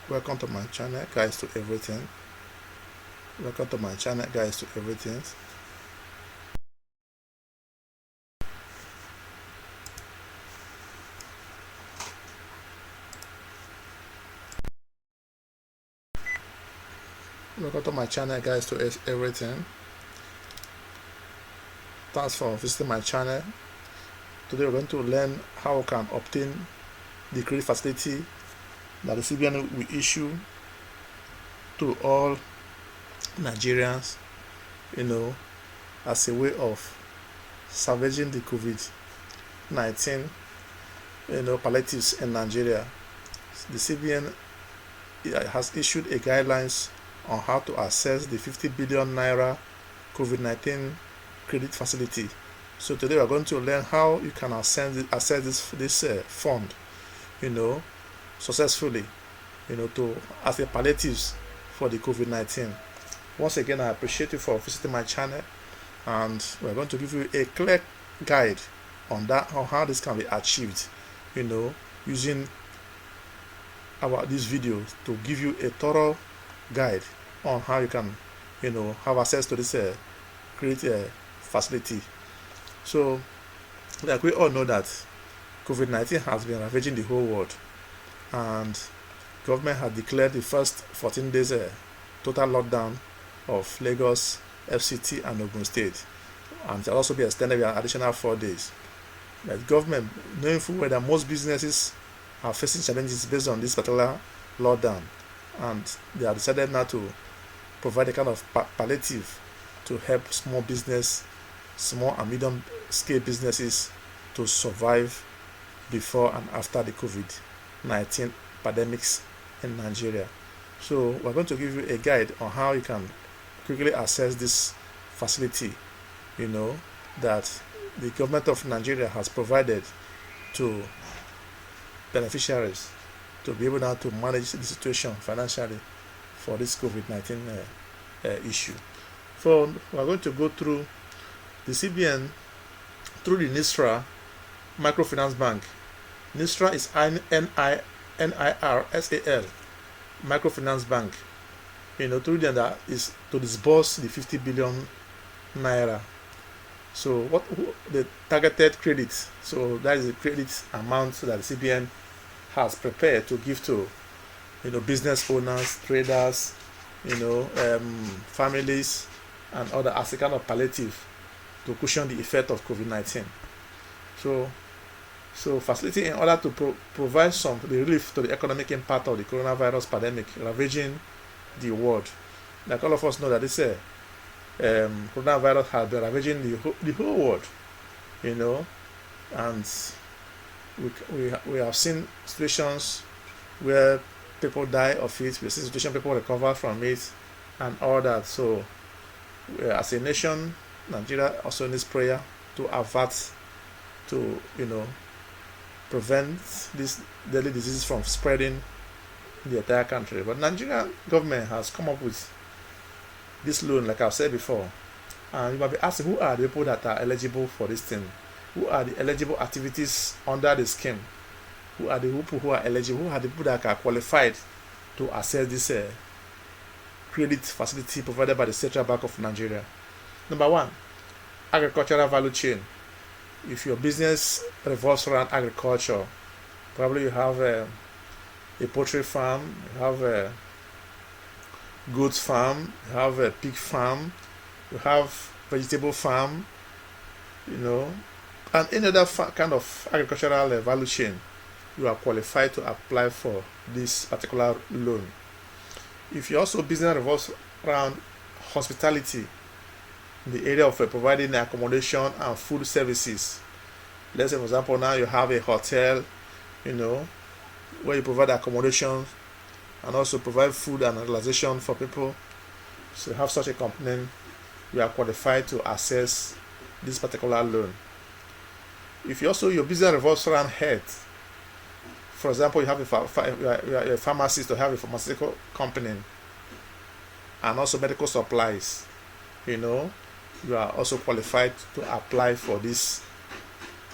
Welcome to my channel, guys, to everything. Welcome to my channel, guys, to everything. Welcome to my channel, guys, to everything. Thanks for visiting my channel. Today we're going to learn how we can obtain the credit facility that the CBN will issue to all Nigerians, as a way of salvaging the COVID-19, palliatives in Nigeria. The CBN has issued a guidelines on how to access the 50 billion Naira COVID-19 credit facility. So today we are going to learn how you can access this fund, successfully, as a palliatives for the COVID-19. Once again, I appreciate you for visiting my channel, and we're going to give you a clear guide on how this can be achieved, using this video to give you a thorough guide on how you can, have access to this credit facility. So, like we all know that COVID-19 has been ravaging the whole world, and government has declared the first 14 days total lockdown of Lagos, FCT, and Ogun State, and it will also be extended with an additional 4 days. The government, knowing full well that most businesses are facing challenges based on this particular lockdown, and they have decided now to provide a kind of palliative to help small and medium scale businesses to survive before and after the COVID-19 pandemics in Nigeria. So we're going to give you a guide on how you can quickly access this facility, that the government of Nigeria has provided to beneficiaries to be able now to manage the situation financially for this COVID-19 issue. So we're going to go through the CBN through the NIRSAL Microfinance Bank. NIRSAL is NIRSAL Microfinance Bank. Through them that is to disburse the 50 billion Naira. So what the targeted credit? So that is the credit amount that the CBN has prepared to give to business owners, traders, families, and other as a kind of palliative to cushion the effect of COVID-19. So facility in order to provide some relief to the economic impact of the coronavirus pandemic ravaging the world. Like all of us know that this coronavirus has been ravaging the whole world, and we have seen situations where people die of it. We see situations people recover from it and all that. So as a nation, Nigeria also needs prayer to avert, to prevent this deadly disease from spreading in the entire country. But Nigerian government has come up with this loan, like I've said before, and you might be asking, who are the people that are eligible for this thing? Who are the eligible activities under the scheme? Who are the people who are eligible? Who are the people that are qualified to access this credit facility provided by the Central Bank of Nigeria? Number one, agricultural value chain. If your business revolves around agriculture, probably you have a poultry farm, you have a goods farm, you have a pig farm, you have vegetable farm, and any other kind of agricultural value chain, you are qualified to apply for this particular loan. If your also business revolves around hospitality, in the area of providing accommodation and food services, let's say for example now you have a hotel, where you provide accommodation and also provide food and relaxation for people. So you have such a company, you are qualified to access this particular loan. If you also your business revolves around health, for example, you have you are a pharmacist, or have a pharmaceutical company, and also medical supplies, you are also qualified to apply for this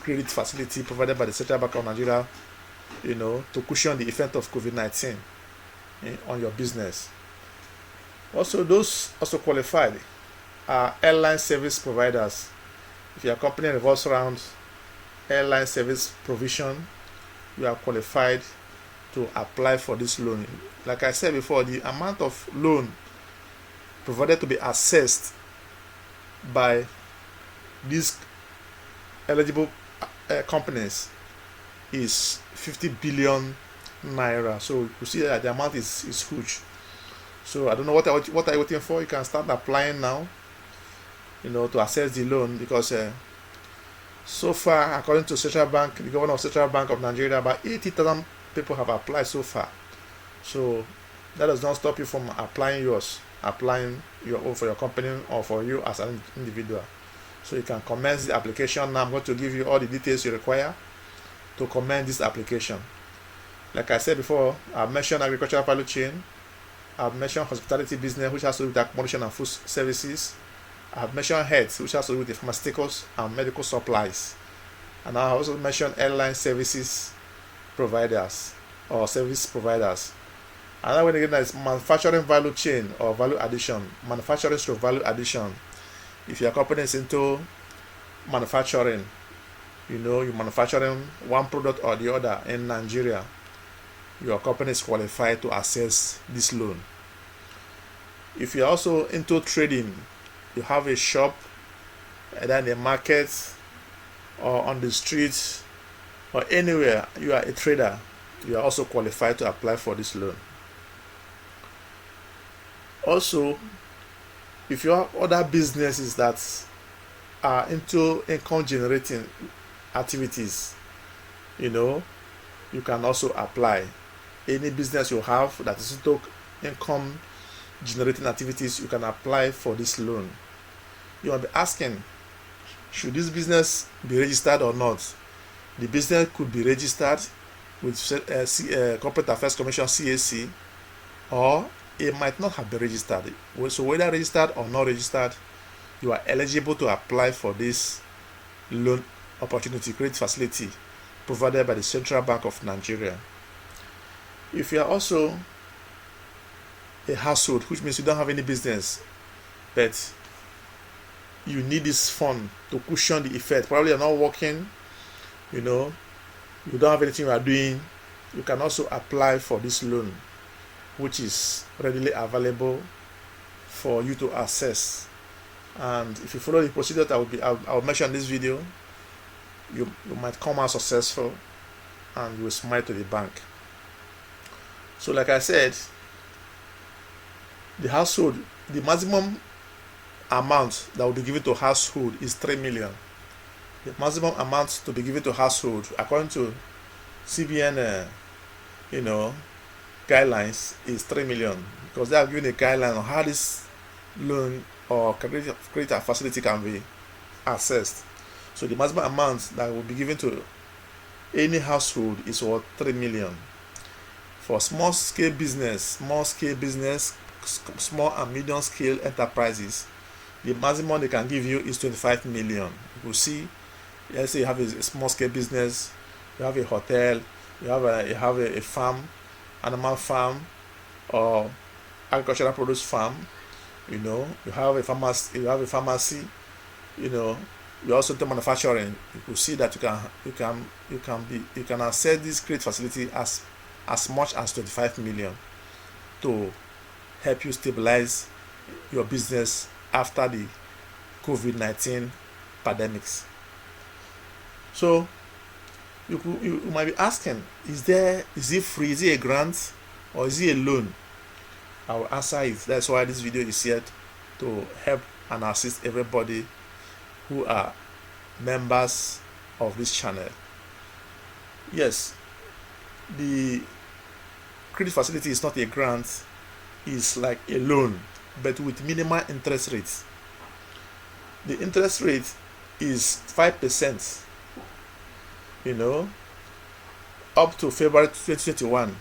credit facility provided by the Central Bank of Nigeria, to cushion the effect of COVID-19. on your business. Also, those also qualified are airline service providers. If your company revolves around airline service provision, you are qualified to apply for this loan. Like I said before, the amount of loan provided to be assessed by these eligible companies is 50 billion Naira. So you see that the amount is huge. So I don't know what are you waiting for. You can start applying now, to access the loan, because so far, according to Central Bank, the governor of Central Bank of Nigeria, about 80,000 people have applied so far. So that does not stop you from applying your own for your company or for you as an individual. So you can commence the application now. I'm going to give you all the details you require to commence this application. Like I said before, I've mentioned agricultural value chain. I've mentioned hospitality business, which has to do with accommodation and food services. I've mentioned health, which has to do with the pharmaceuticals and medical supplies. And I also mentioned airline services providers or service providers. Another one again is manufacturing value chain or value addition. Manufacturing through value addition. If your company is into manufacturing, you're manufacturing one product or the other in Nigeria, your company is qualified to access this loan. If you're also into trading, you have a shop either in the market or on the street or anywhere, you are a trader, you are also qualified to apply for this loan. Also, if you have other businesses that are into income generating activities, you can also apply. Any business you have that is into income generating activities, you can apply for this loan. You will be asking, should this business be registered or not? The business could be registered with Corporate Affairs Commission (CAC), or it might not have been registered. So whether registered or not registered, you are eligible to apply for this loan opportunity credit facility provided by the Central Bank of Nigeria. If you are also a household, which means you don't have any business, but you need this fund to cushion the effect. Probably you're not working, you don't have anything you are doing, you can also apply for this loan, which is readily available for you to access. And if you follow the procedure that I'll mention in this video, you might come out successful and you will smile to the bank. So like I said, the household, the maximum amount that will be given to household is 3 million. The maximum amount to be given to household, according to CBN, guidelines, is 3 million, because they have given a guideline on how this loan or credit facility can be accessed. So the maximum amount that will be given to any household is what 3 million. For small and medium scale enterprises, the maximum they can give you is 25 million. You will see, let's say you have a small scale business, you have a hotel, you have a farm, animal farm, or agricultural produce farm, you have a pharmacy, you also do manufacturing. You will see that you can access this credit facility as much as 25 million to help you stabilize your business after the COVID-19 pandemics. So you might be asking, is it free? Is it a grant or is it a loan? I will answer it. That's why this video is here, to help and assist everybody who are members of this channel. Yes, the credit facility is not a grant, it's like a loan, but with minimal interest rates. The interest rate is 5%, up to February 2021.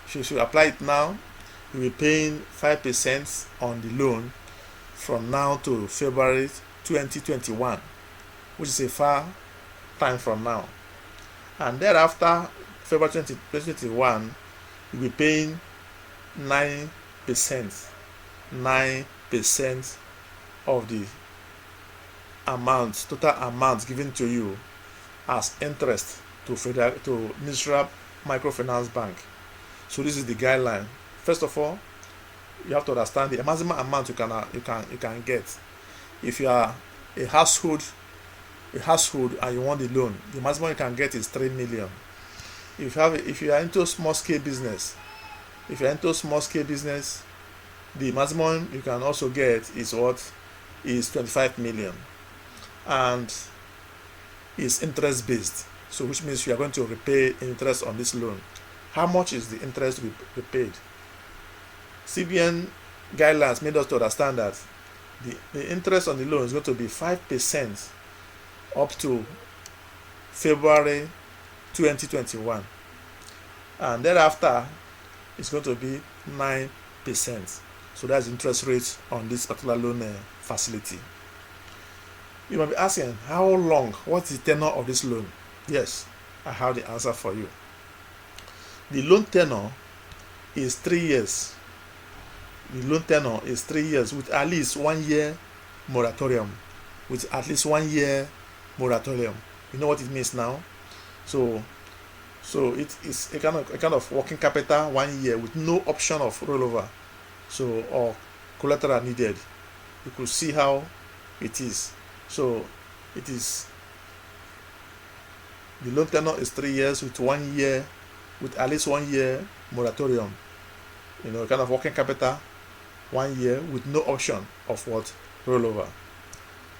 If you apply it now, you'll be paying 5% on the loan from now to February 2021, which is a far time from now. And thereafter, February 2021, you'll be paying 9%. 9% of the total amount given to you as interest to NIRSAL Microfinance Bank. So this is the guideline. First of all, you have to understand the maximum amount you can get. If you are a household and you want the loan, the maximum you can get is 3 million. If you are into small scale business, the maximum you can also get is 25 million, and is interest based. So which means you are going to repay interest on this loan. How much is the interest to be repaid? CBN guidelines made us to understand that the interest on the loan is going to be 5% up to February 2021, and thereafter it's going to be 9%. So that's the interest rate on this particular loan facility. You might be asking, how long? What's the tenor of this loan? Yes, I have the answer for you. The loan tenor is 3 years. The loan tenor is 3 years with at least 1 year moratorium. You know what it means now? So it is a kind of working capital 1 year with no option of rollover. So, or collateral needed. You could see how it is. So it is, the loan tenor is 3 years with 1 year, with at least 1 year moratorium. Kind of working capital 1 year with no option of rollover.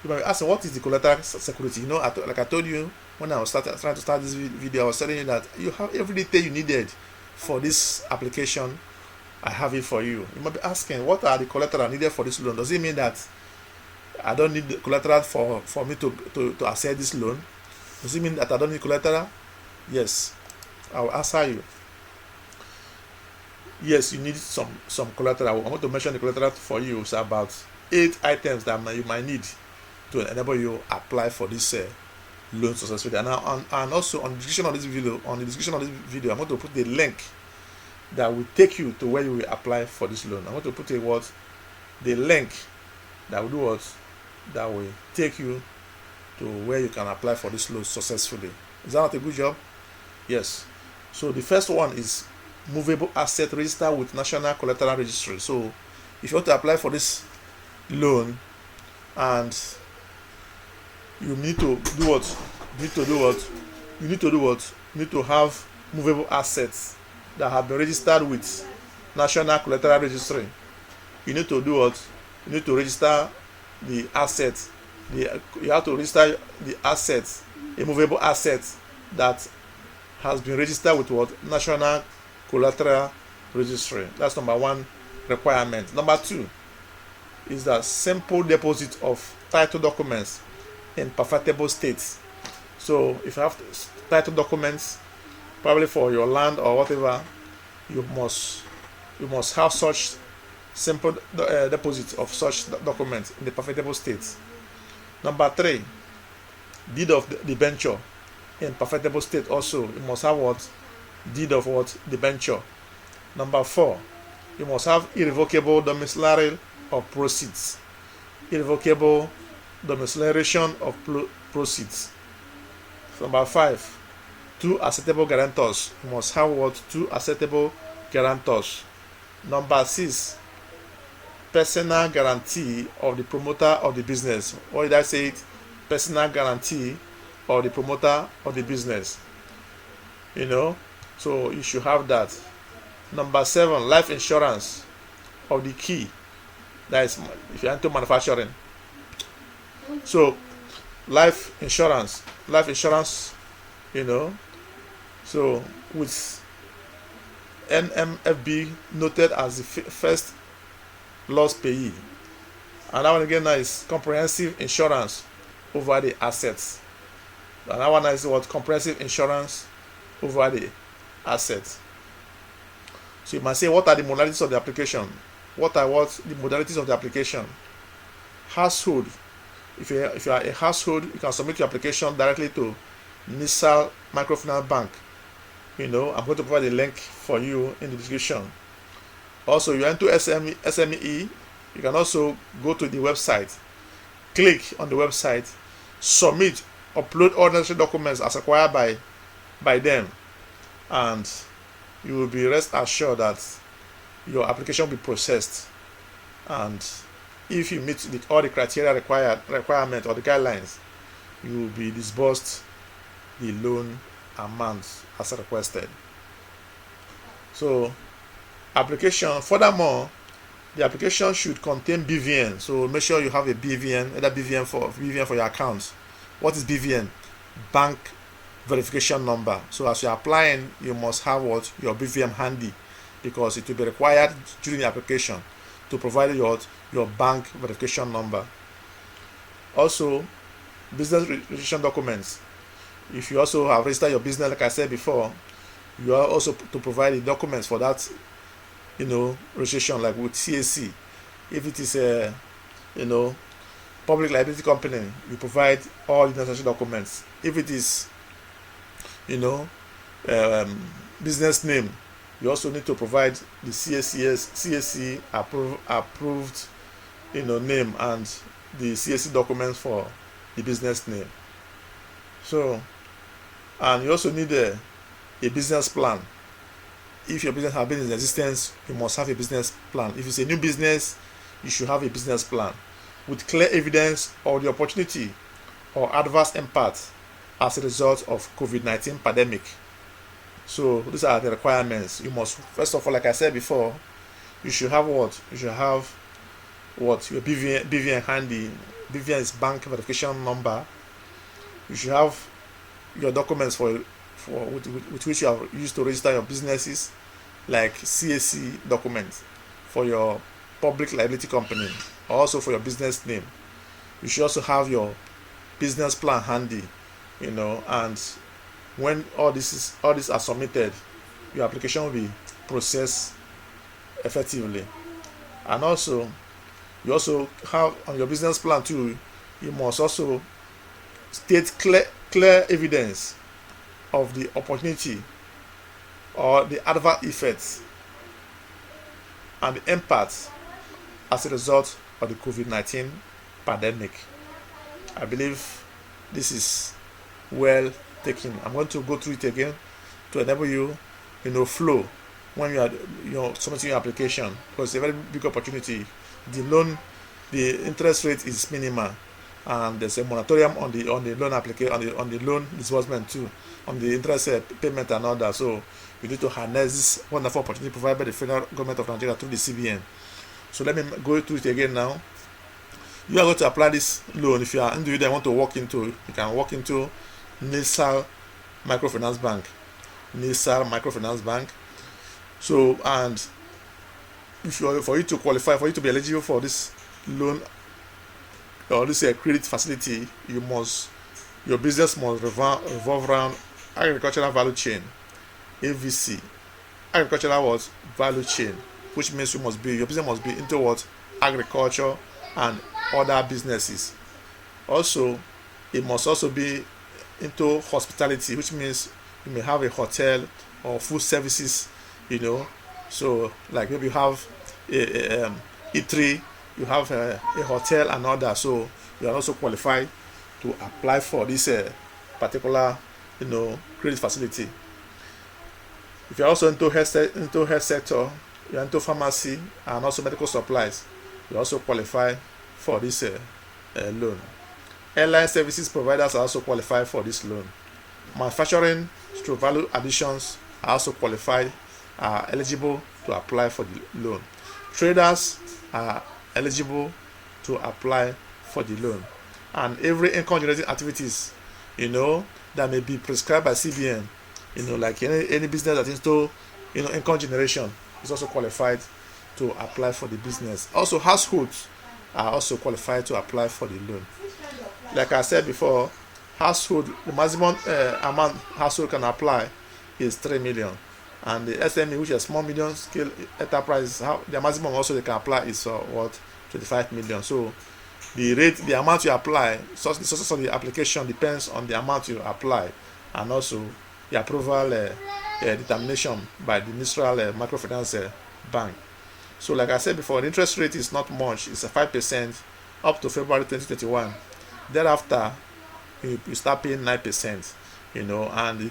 You might be asking, what is the collateral security? Like I told you when I was trying to start this video, I was telling you that you have every detail you needed for this application. I have it for you. You might be asking, what are the collateral needed for this loan? Does it mean that I don't need the collateral for me to access this loan? Does it mean that I don't need collateral? Yes, I will answer you. Yes, you need some collateral. I'm going to mention the collateral for you. It's about 8 items that you might need to enable you apply for this loan successfully. And also on the description of this video, I'm going to put the link that will take you to where you will apply for this loan. I'm going to put the link that will do that will take you to where you can apply for this loan successfully. Is that not a good job? Yes. So the first one is movable asset register with National Collateral Registry. So if you want to apply for this loan, and you need to do what? You need to have movable assets that have been registered with National Collateral Registry. You need to do what? You need to register the assets. You have to register the assets, a movable asset that has been registered with National Collateral Registry. That's number one requirement. Number two is that simple deposit of title documents in perfectible states. So if you have title documents, probably for your land or whatever, you must have such simple deposit of such documents in the perfectible state. Number three, deed of the debenture in perfectible state. Also, you must have deed of debenture. Number four, you must have irrevocable domiciliary of proceeds. Irrevocable domiciliation of proceeds. Number five, 2 acceptable guarantors. You must have 2 acceptable guarantors. Number 6, personal guarantee of the promoter of the business. What did I say? Personal guarantee of the promoter of the business. So you should have that. Number 7, life insurance of the key. That is if you're into manufacturing. So life insurance, so with NMFB noted as the first loss payee. And that one again now is comprehensive insurance over the assets. And that one is comprehensive insurance over the assets. So you must say, what are the modalities of the application? What are the modalities of the application? Household. If you are a household, you can submit your application directly to NIRSAL Microfinance Bank. I'm going to provide a link for you in the description. Also, you enter SME, you can also go to the website, click on the website, submit, upload all necessary documents as required by them, and you will be rest assured that your application will be processed. And if you meet all the criteria requirement or the guidelines, you will be disbursed the loan amount as requested. So application, furthermore, the application should contain BVN. So make sure you have a BVN, either BVN for your account. What is BVN? Bank verification number. So as you're applying, you must have your BVN handy, because it will be required during the application to provide your bank verification number. Also, business registration documents. If you also have registered your business, like I said before, you are also to provide the documents for that, registration, like with CAC. If it is a, public liability company, you provide all the necessary documents. If it is, business name, you also need to provide the CAC approved, name, and the CAC documents for the business name. So, and you also need a business plan. If your business has been in existence, you must have a business plan. If it's a new business, you should have a business plan with clear evidence of the opportunity or adverse impact as a result of COVID-19 pandemic. So these are the requirements. You must, first of all, like I said before, you should have what? You should have your BVN handy. BVN is bank verification number. You should have your documents with which you have used to register your businesses, like CAC documents for your public liability company, also for your business name. You should also have your business plan handy, and when all these are submitted, your application will be processed effectively. And also, you also have on your business plan too, you must also state clear evidence of the opportunity or the adverse effects and the impact as a result of the COVID-19 pandemic. I believe this is well taken. I'm going to go through it again to enable you, flow when you are submitting your application, because it's a very big opportunity. The interest rate is minimal, and there's a moratorium on the loan application, on the loan disbursement too, on the interest payment and all that. So you need to harness this wonderful opportunity provided by the federal government of Nigeria through the CBN. So let me go through it again now. You are going to apply this loan. If you are individual and want to walk into, you can walk into NIRSAL Microfinance Bank. NIRSAL Microfinance Bank. So, and for you to qualify, for you to be eligible for this loan or this credit facility, your business must revolve around agricultural value chain, AVC, agricultural value chain, which means your business must be into agriculture and other businesses. Also, it must also be into hospitality, which means you may have a hotel or food services, so like maybe you have a eatery, you have a hotel and all that. So you are also qualified to apply for this particular credit facility. If you're also into health sector, you're into pharmacy and also medical supplies, you also qualify for this loan. Airline services providers are also qualified for this loan. Manufacturing through value additions are also eligible to apply for the loan. Traders are eligible to apply for the loan. And every income generating activities, that may be prescribed by CBN, like any business that is into, income generation, is also qualified to apply for the business. Also, households are also qualified to apply for the loan. Like I said before, the maximum amount household can apply is 3 million, and the SME, which is small medium scale enterprise, the maximum also they can apply is 25 million. So the amount you apply, the sources of the application depends on the amount you apply, and also the approval determination by the NIRSAL Microfinance Bank. So like I said before, the interest rate is not much. It's a 5% up to February 2021. Thereafter, you start paying 9%, and the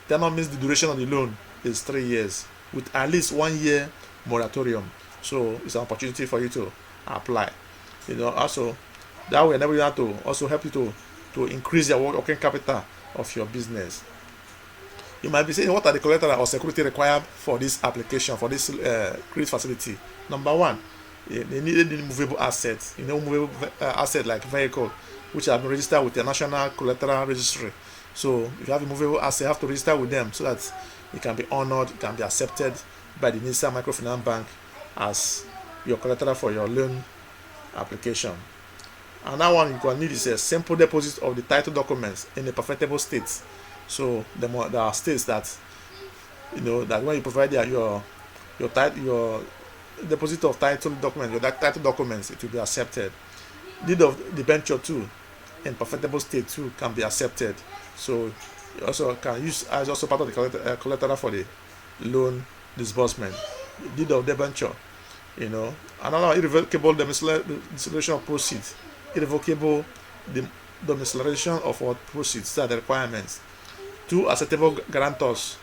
tenor means the duration of the loan is 3 years with at least 1 year moratorium. So it's an opportunity for you to apply. Also that will enable you to also help you to increase your working capital of your business. You might be saying, what are the collateral or security required for this application, for this credit facility? Number one, they needed movable assets, movable asset like vehicle, which have been registered with the National Collateral Registry. So if you have a movable asset, you have to register with them so that it can be honored, it can be accepted by the NIRSAL Microfinance Bank as your collateral for your loan application. Another one you can need is a simple deposit of the title documents in a perfectible state. So there are states that that when you provide your deposit of title documents, your title documents, it will be accepted. Deed of debenture too, in perfectible state too, can be accepted. So you also can use as also part of the collateral for the loan disbursement. Deed of debenture, another irrevocable domiciliation of proceeds, irrevocable domiciliation of what proceeds, that are the requirements. Two acceptable guarantors,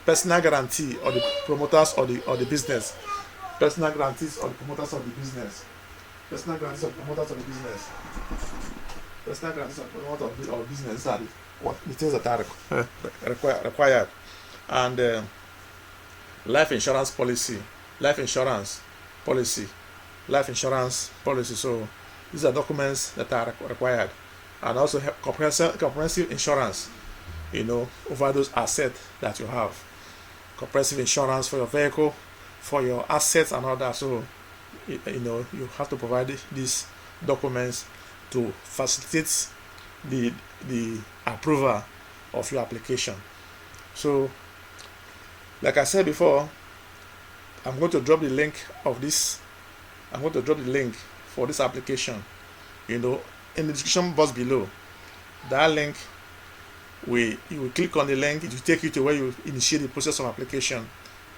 personal guarantee of the promoters or the business, personal guarantees of the promoters of the business, personal guarantees of the promoters of the business, personal guarantees of the promoters of business are the things that are required, and life insurance policy. So these are documents that are required, and also comprehensive insurance, over those assets that you have. Comprehensive insurance for your vehicle, for your assets and all that. So you have to provide these documents to facilitate the approval of your application. So like I said before, I'm going to drop the link for this application in the description box below. That link, you will click on the link, it will take you to where you initiate the process of application,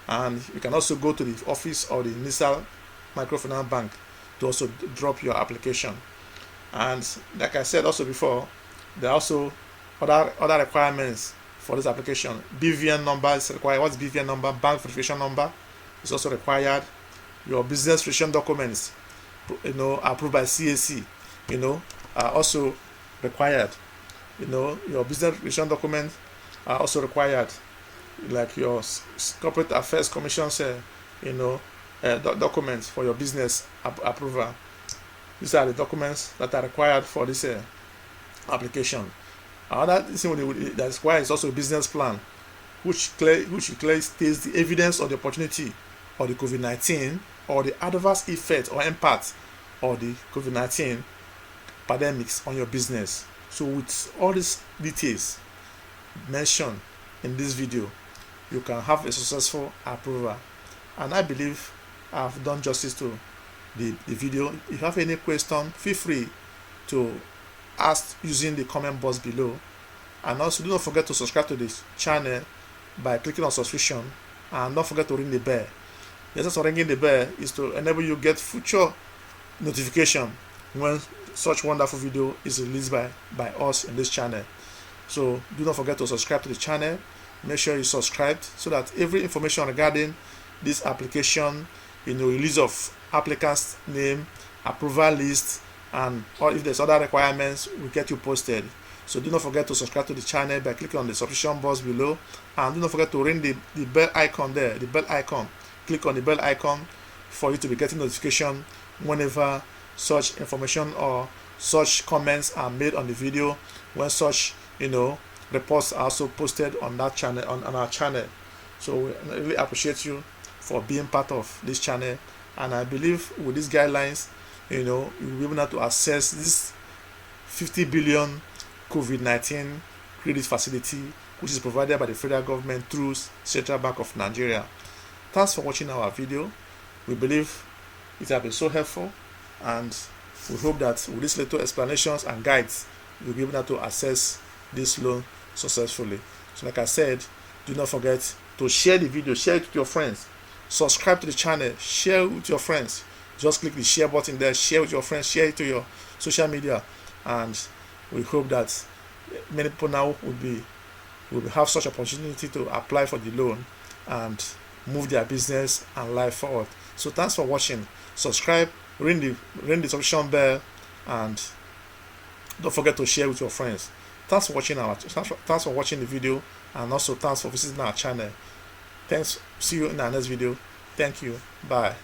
and you can also go to the office of the NIRSAL Microfinance Bank to also drop your application. And like I said also before, there are also other requirements for this application. BVN number is required. What's BVN number? Bank verification number is also required. Your business registration documents, approved by CAC, are also required. Your business registration documents are also required, like your corporate affairs commissions, documents for your business approval. These are the documents that are required for this application. Another thing that is required is also a business plan, which clearly states the evidence of the opportunity of the COVID-19 or the adverse effect or impact of the COVID-19 pandemics on your business. So with all these details mentioned in this video, you can have a successful approval. And I believe I've done justice to the video. If you have any question, feel free to ask using the comment box below. And also do not forget to subscribe to this channel by clicking on subscription, and don't forget to ring the bell. The essence of ringing the bell is to enable you get future notification when such wonderful video is released by us in this channel. So do not forget to subscribe to the channel. Make sure you subscribe so that every information regarding this application, release of applicants name, approval list, and or if there's other requirements, will get you posted. So do not forget to subscribe to the channel by clicking on the subscription box below, and do not forget to ring the bell icon there, the bell icon. Click on the bell icon for you to be getting notification whenever such information or such comments are made on the video, when such reports are also posted on that channel, on our channel. So we really appreciate you for being part of this channel, and I believe with these guidelines, you'll be able to access this 50 billion COVID-19 credit facility, which is provided by the federal government through Central Bank of Nigeria. Thanks for watching our video. We believe it has been so helpful, and we hope that with these little explanations and guides, you'll be able to access this loan successfully. So like I said, do not forget to share the video, share it with your friends, subscribe to the channel, share with your friends. Just click the share button there, share with your friends, share it to your social media, and we hope that many people now will have such opportunity to apply for the loan and move their business and life forward. So thanks for watching. Subscribe, ring the subscription bell, and don't forget to share with your friends. Thanks for watching the video, and also thanks for visiting our channel. Thanks. See you in our next video. Thank you. Bye.